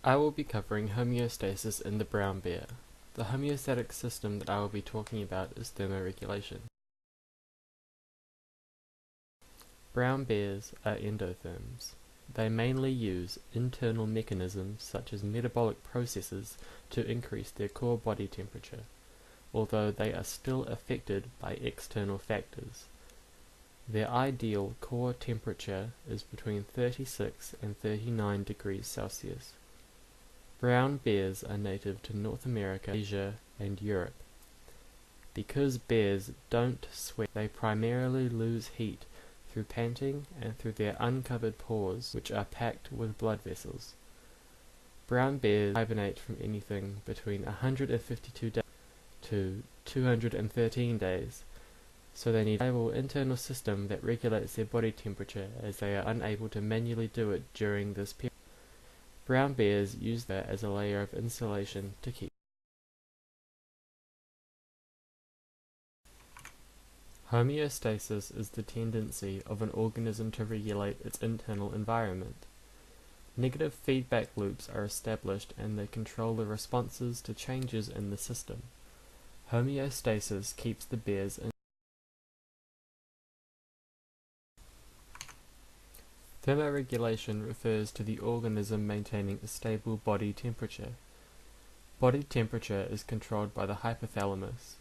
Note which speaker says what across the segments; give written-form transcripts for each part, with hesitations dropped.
Speaker 1: I will be covering homeostasis in the brown bear. The homeostatic system that I will be talking about is thermoregulation. Brown bears are endotherms. They mainly use internal mechanisms such as metabolic processes to increase their core body temperature, although they are still affected by external factors. Their ideal core temperature is between 36 and 39 degrees Celsius. Brown bears are native to North America, Asia, and Europe. Because bears don't sweat, they primarily lose heat through panting and through their uncovered pores, which are packed with blood vessels. Brown bears hibernate from anything between 152 days to 213 days, so they need a stable internal system that regulates their body temperature, as they are unable to manually do it during this period. Brown bears use that as a layer of insulation to keep. Homeostasis is the tendency of an organism to regulate its internal environment. Negative feedback loops are established and they control the responses to changes in the system. Homeostasis keeps the bears in. Thermoregulation refers to the organism maintaining a stable body temperature. Body temperature is controlled by the hypothalamus.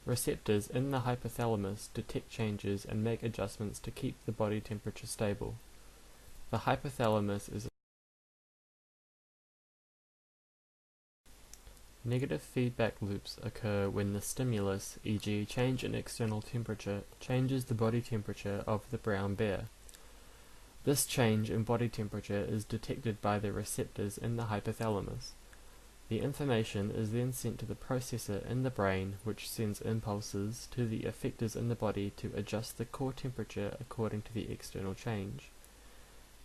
Speaker 1: Receptors in the hypothalamus detect changes and make adjustments to keep the body temperature stable. The hypothalamus is. Negative feedback loops occur when the stimulus, e.g. change in external temperature, changes the body temperature of the brown bear. This change in body temperature is detected by the receptors in the hypothalamus. The information is then sent to the processor in the brain, which sends impulses to the effectors in the body to adjust the core temperature according to the external change.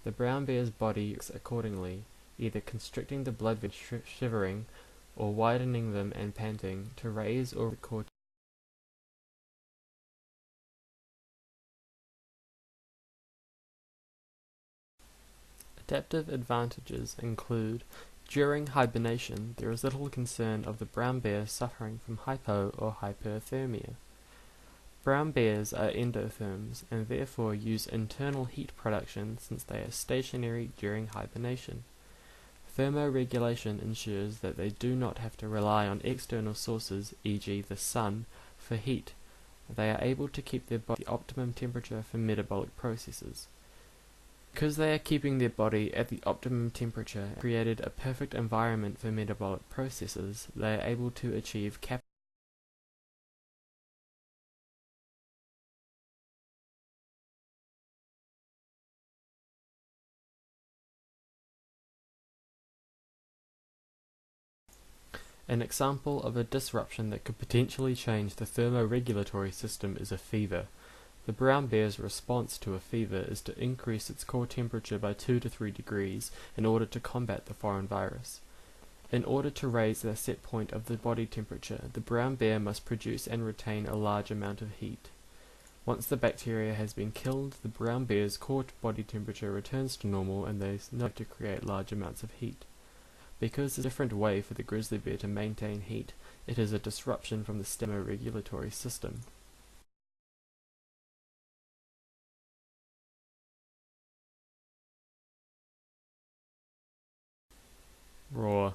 Speaker 1: The brown bear's body acts accordingly, either constricting the blood vessels, shivering, or widening them and panting to raise or core. Adaptive advantages include: during hibernation, there is little concern of the brown bear suffering from hypo or hyperthermia. Brown bears are endotherms and therefore use internal heat production since they are stationary during hibernation. Thermoregulation ensures that they do not have to rely on external sources, e.g. the sun, for heat. They are able to keep their body at the optimum temperature for metabolic processes. Because they are keeping their body at the optimum temperature and created a perfect environment for metabolic processes, they are able to achieve An example of a disruption that could potentially change the thermoregulatory system is a fever. The brown bear's response to a fever is to increase its core temperature by 2 to 3 degrees in order to combat the foreign virus. In order to raise the set point of the body temperature, the brown bear must produce and retain a large amount of heat. Once the bacteria has been killed, the brown bear's core body temperature returns to normal and they no longer to create large amounts of heat. Because it's a different way for the grizzly bear to maintain heat, it is a disruption from the thermoregulatory system. Roar.